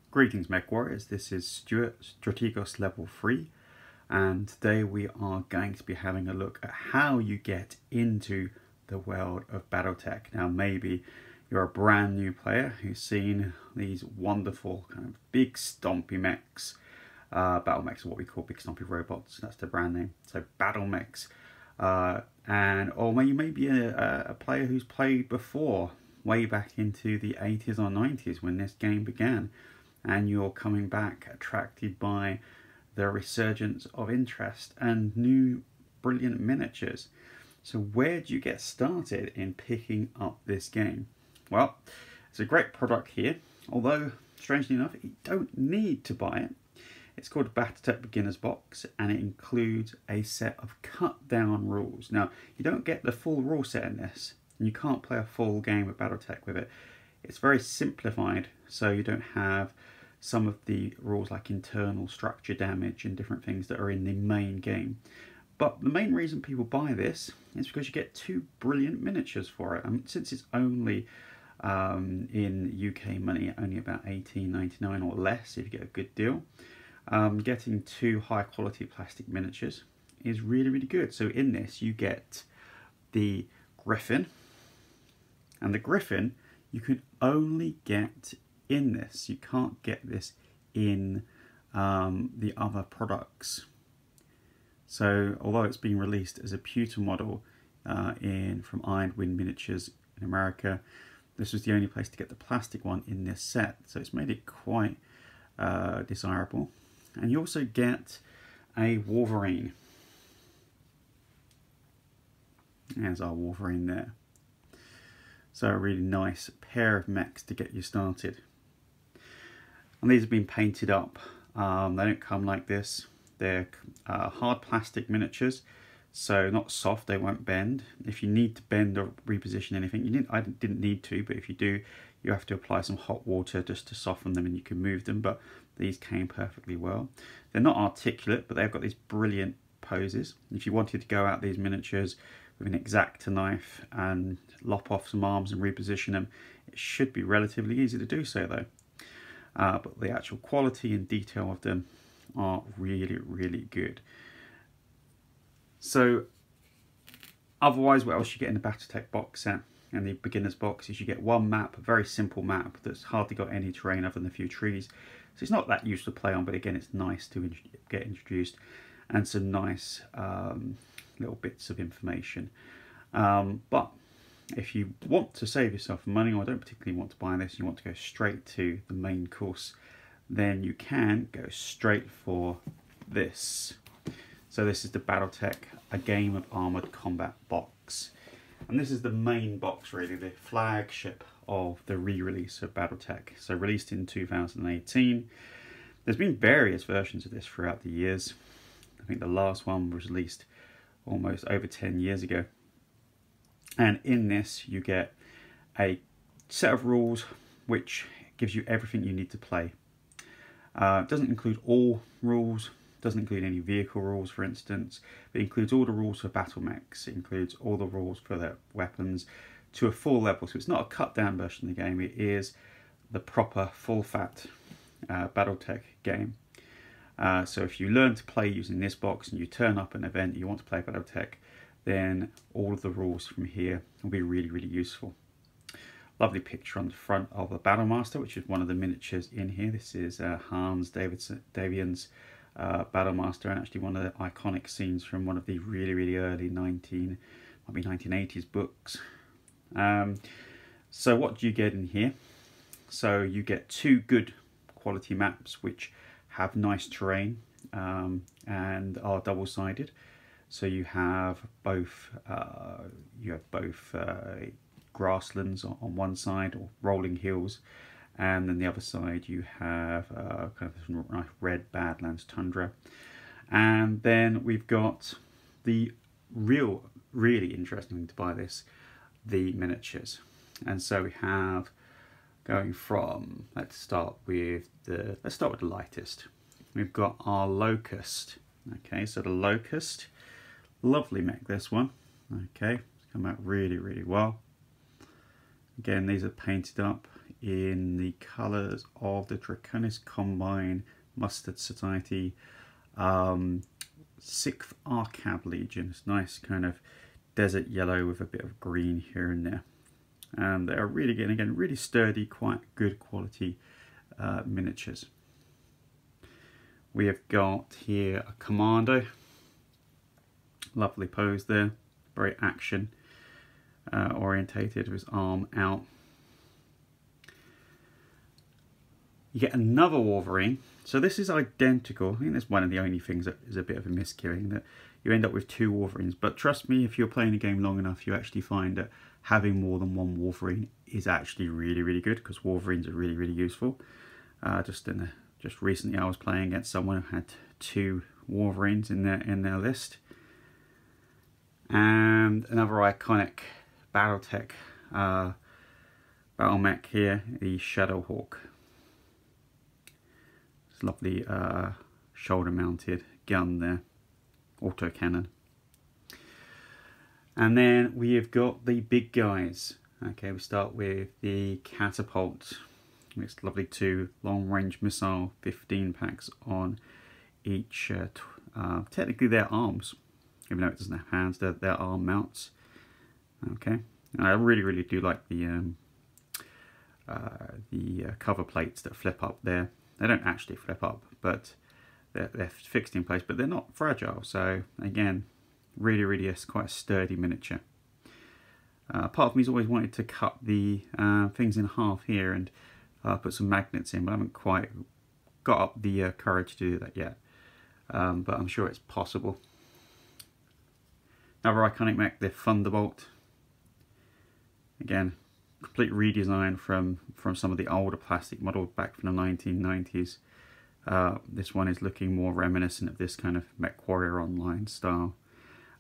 Greetings Mech Warriors, this is Stuart, Strategos level 3, and today we are going to be having a look at how you get into the world of BattleTech. Now maybe you're a brand new player who's seen these wonderful kind of big stompy mechs. Battle mechs are what we call big stompy robots, that's the brand name, so battle mechs. Or you may be a player who's played before, way back into the 80s or 90s when this game began, and you're coming back attracted by the resurgence of interest and new brilliant miniatures. So where do you get started in picking up this game? Well, it's a great product here, although strangely enough you don't need to buy it. It's called BattleTech Beginner's Box, and it includes a set of cut down rules. Now you don't get the full rule set in this, and you can't play a full game of BattleTech with it. It's very simplified, so you don't have some of the rules like internal structure damage and different things that are in the main game. But the main reason people buy this is because you get two brilliant miniatures for it. Since it's only in UK money, only about $18.99 or less if you get a good deal, getting two high quality plastic miniatures is really good. So in this you get the Griffin, and the Griffin you can only get in this. You can't get this in the other products. So although it's been released as a pewter model from Iron Wind Miniatures in America, this was the only place to get the plastic one in this set, so it's made it quite desirable. And you also get a Wolverine. There's our Wolverine there. So a really nice pair of mechs to get you started. And these have been painted up. They don't come like this. They're hard plastic miniatures, so not soft, they won't bend. If you need to bend or reposition anything, I didn't need to, but if you do, you have to apply some hot water just to soften them and you can move them, but these came perfectly well. They're not articulate, but they've got these brilliant poses. If you wanted to go out these miniatures with an X-Acto knife and lop off some arms and reposition them, it should be relatively easy to do so though. But the actual quality and detail of them are really good. So otherwise, what else you get in the BattleTech box set and the beginner's box is you get one map, a very simple map that's hardly got any terrain other than a few trees. So it's not that useful to play on, but again it's nice to get introduced, and some nice little bits of information. But if you want to save yourself money, or don't particularly want to buy this, you want to go straight to the main course, then you can go straight for this. So this is the BattleTech A Game of Armoured Combat box. And this is the main box, really, the flagship of the re-release of BattleTech. So released in 2018. There's been various versions of this throughout the years. I think the last one was released almost over 10 years ago. And in this you get a set of rules which gives you everything you need to play. It doesn't include all rules, doesn't include any vehicle rules for instance, but it includes all the rules for battle mechs, it includes all the rules for their weapons to a full level. So it's not a cut down version of the game, it is the proper full fat BattleTech game. So if you learn to play using this box and you turn up an event, you want to play BattleTech, then all of the rules from here will be really useful. Lovely picture on the front of the Battlemaster, which is one of the miniatures in here. This is Hans Davian's Battlemaster, and actually one of the iconic scenes from one of the really early 1980s books. So what do you get in here? So you get two good quality maps which have nice terrain and are double-sided. So you have both grasslands on one side, or rolling hills, and then the other side you have kind of nice red badlands tundra. And then we've got the really interesting thing to buy this, the miniatures. And so we have, going from, let's start with the lightest. We've got our Locust. Okay, so the Locust, lovely mech this one. Okay, it's come out really well. Again, these are painted up in the colours of the Draconis Combine Mustard Society 6th Arcab Legion. It's nice kind of desert yellow with a bit of green here and there. And they're really, again, really sturdy, quite good quality miniatures. We have got here a Commando. Lovely pose there, very action orientated with his arm out. You get another Wolverine. So this is identical. I think that's one of the only things that is a bit of a miscuing, that you end up with 2 Wolverines. But trust me, if you're playing the game long enough, you actually find that having more than 1 Wolverine is actually really, really good, because Wolverines are really, really useful. Just recently I was playing against someone who had 2 Wolverines in their list. And another iconic BattleTech battle mech here, the Shadowhawk. It's lovely shoulder mounted gun there, autocannon. And then we have got the big guys. Okay, we start with the Catapult. It's lovely 2 long range missile, 15 packs on each. Technically they're arms, even though it doesn't have hands, they're arm mounts. Okay, and I really do like the cover plates that flip up there. They don't actually flip up, but they're fixed in place, but they're not fragile. So again, really is quite a sturdy miniature. Part of me's always wanted to cut the things in half here and put some magnets in, but I haven't quite got up the courage to do that yet. But I'm sure it's possible. Another iconic mech, the Thunderbolt. Again, complete redesign from some of the older plastic models back from the 1990s. This one is looking more reminiscent of this kind of Mech Warrior Online style.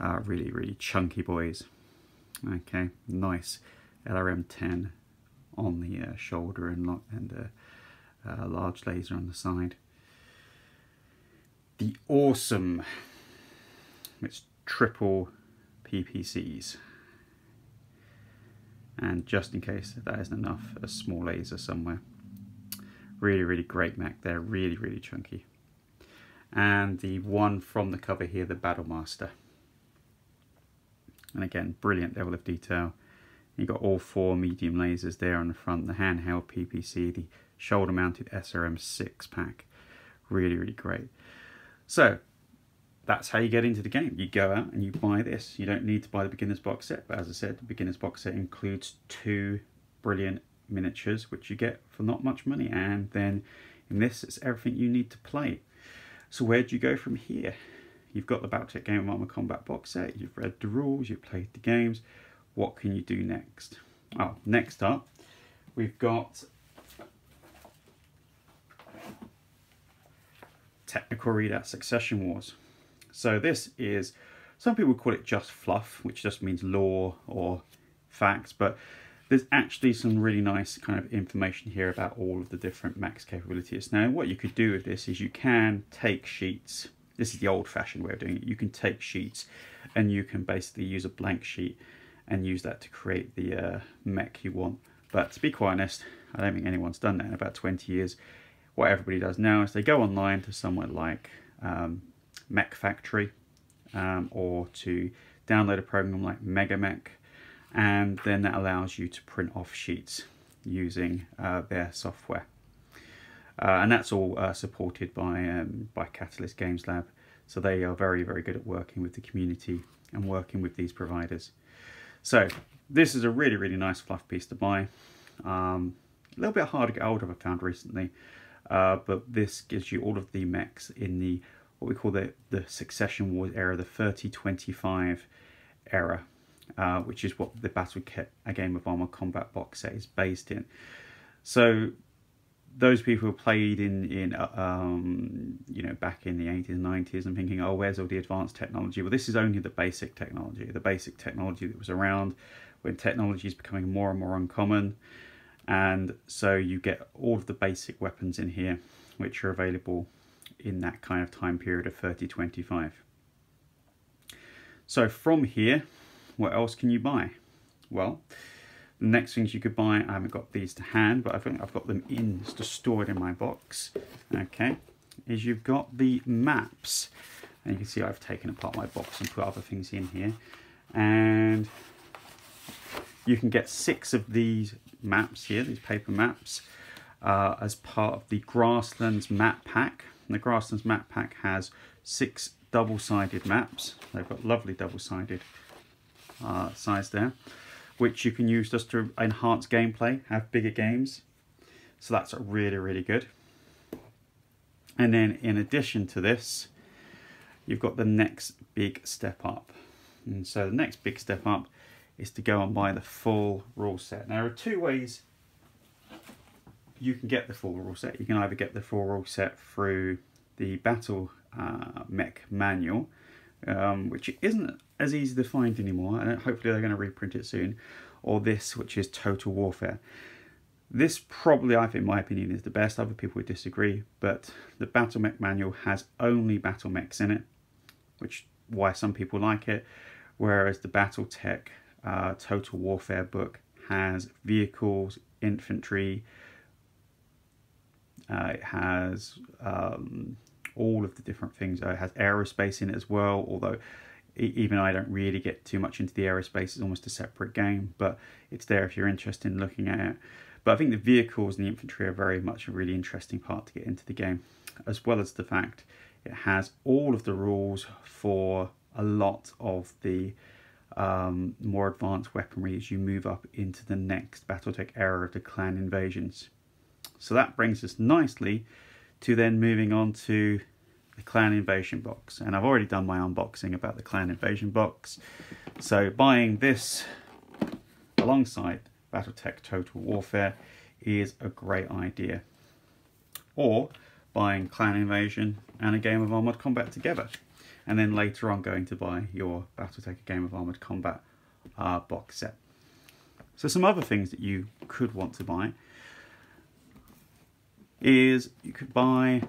Really chunky boys. Okay, nice LRM-10 on the shoulder and large laser on the side. The awesome, it's triple PPCs. And just in case that isn't enough, a small laser somewhere. Really great mech there, really chunky. And the one from the cover here, the Battlemaster. And again, brilliant level of detail. You've got all 4 medium lasers there on the front, the handheld PPC, the shoulder mounted SRM 6-pack. Really great. So that's how you get into the game. You go out and you buy this. You don't need to buy the beginner's box set, but as I said, the beginner's box set includes 2 brilliant miniatures, which you get for not much money. And then in this, it's everything you need to play. So where do you go from here? You've got the BattleTech Game of Armor Combat box set, you've read the rules, you've played the games. What can you do next? Oh, next up, we've got Technical Readout Succession Wars. So this is, some people call it just fluff, which just means lore or facts, but there's actually some really nice kind of information here about all of the different max capabilities. Now, what you could do with this is you can take sheets. This is the old-fashioned way of doing it. You can take sheets and you can basically use a blank sheet and use that to create the mech you want. But to be quite honest, I don't think anyone's done that in about 20 years. What everybody does now is they go online to somewhere like Mech Factory or to download a program like MegaMech, and then that allows you to print off sheets using their software. And that's all supported by Catalyst Games Lab. So they are very good at working with the community and working with these providers. So this is a really nice fluff piece to buy. A little bit hard to get hold of, I found recently. But this gives you all of the mechs in the what we call the Succession Wars era, the 3025 era, which is what the BattleTech Game of Armor Combat box set is based in. So those people who played in you know, back in the 80s and 90s and thinking, oh, where's all the advanced technology? Well, this is only the basic technology that was around when technology is becoming more and more uncommon. And so you get all of the basic weapons in here, which are available in that kind of time period of 3025. So from here, what else can you buy? Well, The next things you could buy, I haven't got these to hand, but I think I've got them just stored in my box. Okay, is you've got the maps, and you can see I've taken apart my box and put other things in here, and you can get 6 of these maps here, these paper maps, as part of the Grasslands map pack. And the Grasslands map pack has 6 double-sided maps. They've got lovely double-sided size there, which you can use just to enhance gameplay, have bigger games. So that's really, really good. And then in addition to this, you've got the next big step up. And so the next big step up is to go and buy the full rule set. Now, there are 2 ways you can get the full rule set. You can either get the full rule set through the BattleTech manual, which isn't as easy to find anymore, and hopefully they're going to reprint it soon, or this, which is Total Warfare. This probably, I think, in my opinion, is the best. Other people would disagree, but the BattleTech manual has only battle mechs in it, which why some people like it, whereas the BattleTech Total Warfare book has vehicles, infantry, it has all of the different things. It has aerospace in it as well, although even I don't really get too much into the aerospace. It's almost a separate game, but it's there if you're interested in looking at it. But I think the vehicles and the infantry are very much a really interesting part to get into the game, as well as the fact it has all of the rules for a lot of the more advanced weaponry as you move up into the next BattleTech era of the clan invasions. So that brings us nicely to then moving on to the clan invasion box. And I've already done my unboxing about the clan invasion box. So buying this alongside BattleTech Total Warfare is a great idea. Or buying clan invasion and a game of Armored Combat together. And then later on going to buy your BattleTech A Game of Armored Combat box set. So some other things that you could want to buy is you could buy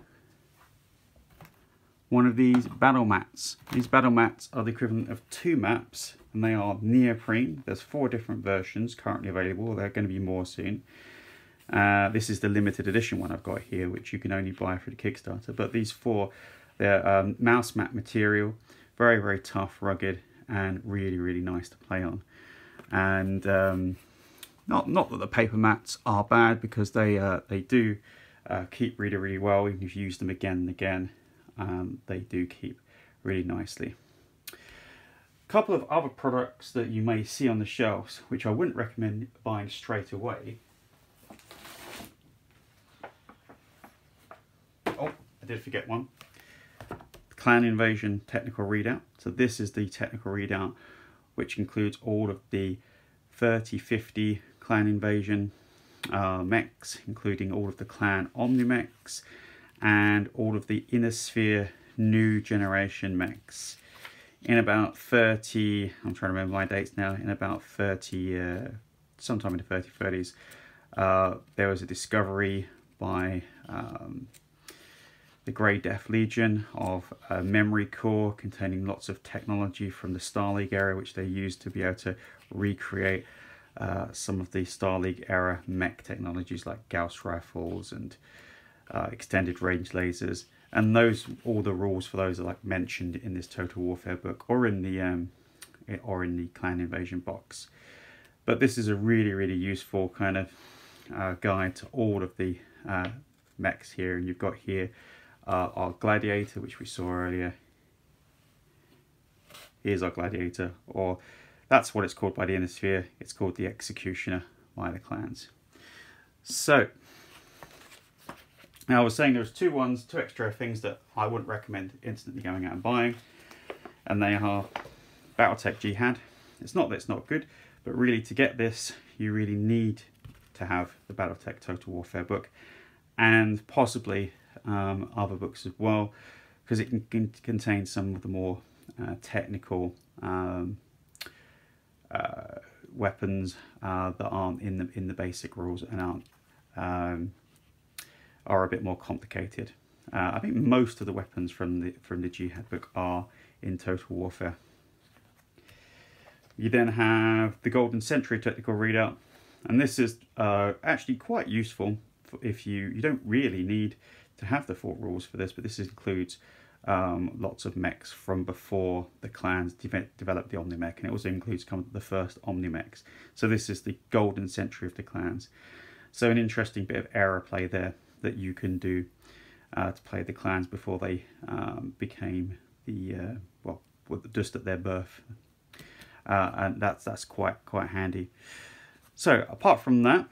one of these battle mats. These battle mats are the equivalent of 2 maps, and they are neoprene. There's 4 different versions currently available. There are going to be more soon. This is the limited edition one I've got here, which you can only buy through the Kickstarter. But these 4, they're mouse mat material, very, very tough, rugged, and really, really nice to play on. And not that the paper mats are bad, because they do keep really, really well. Even if you use them again and again, they do keep really nicely. A couple of other products that you may see on the shelves, which I wouldn't recommend buying straight away. Oh, I did forget one. The Clan Invasion Technical Readout. So this is the technical readout, which includes all of the 3050 Clan Invasion mechs, including all of the Clan Omni-mechs and all of the Inner Sphere new generation mechs. In about 30, I'm trying to remember my dates now, in about 30, sometime in the 3030s, there was a discovery by the Grey Death Legion of a memory core containing lots of technology from the Star League era, which they used to be able to recreate some of the Star League era mech technologies like Gauss rifles and extended range lasers. And those, all the rules for those are like mentioned in this Total Warfare book or in the Clan Invasion box. But this is a really, really useful kind of guide to all of the mechs here. And you've got here our Gladiator, which we saw earlier. Here's our Gladiator, or that's what it's called by the Inner Sphere. It's called the Executioner by the clans. So now I was saying there's two extra things that I wouldn't recommend instantly going out and buying, and they are BattleTech Jihad. It's not that it's not good, but really to get this, you really need to have the BattleTech Total Warfare book, and possibly other books as well, because it can contain some of the more technical weapons that aren't in the basic rules and are a bit more complicated. I think most of the weapons from the Jihad book are in Total Warfare. You then have the Golden Century Technical Readout, And this is actually quite useful if you don't really need to have the full rules for this, but this includes lots of mechs from before the clans developed the Omni-Mech, and it also includes the first Omni-Mechs. So this is the golden century of the clans. So an interesting bit of error play there that you can do to play the clans before they became the well, just at their birth, and that's quite handy. So apart from that,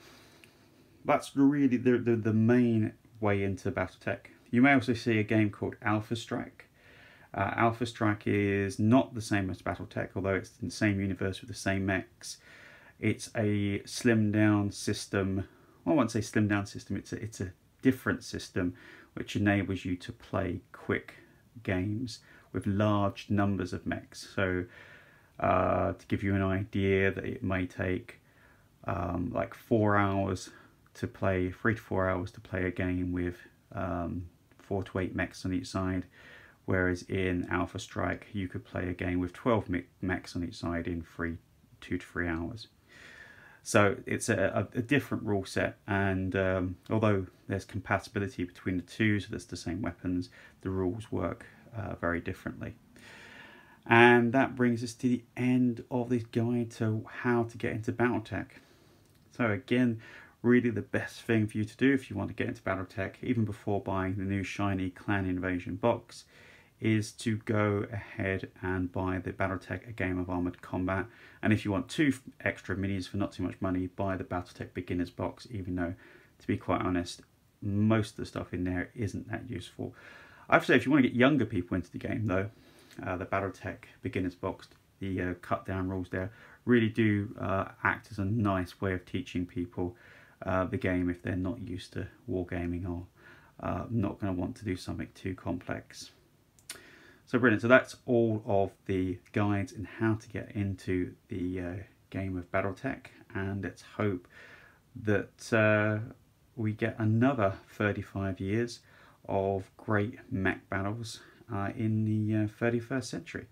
that's really the main way into BattleTech. You may also see a game called Alpha Strike. Alpha Strike is not the same as BattleTech, although it's in the same universe with the same mechs. It's a slimmed down system. Well, I won't say slimmed down system. It's a different system which enables you to play quick games with large numbers of mechs. So to give you an idea, that it may take like 4 hours to play, 3 to 4 hours to play a game with 4 to 8 mechs on each side, whereas in Alpha Strike you could play a game with 12 mechs on each side in 2 to 3 hours. So it's a different rule set, and although there's compatibility between the two, so that's the same weapons, the rules work very differently. And that brings us to the end of this guide to how to get into BattleTech. So again, really the best thing for you to do if you want to get into BattleTech, even before buying the new shiny Clan Invasion box, is to go ahead and buy the BattleTech A Game of Armored Combat. And if you want 2 extra minis for not too much money, buy the BattleTech Beginners box, even though, to be quite honest, most of the stuff in there isn't that useful. I have to say, if you want to get younger people into the game though, the BattleTech Beginners box, the cut down rules there, really do act as a nice way of teaching people the game if they're not used to wargaming or not going to want to do something too complex. So brilliant. So that's all of the guides in how to get into the game of BattleTech, and let's hope that we get another 35 years of great mech battles in the 31st century.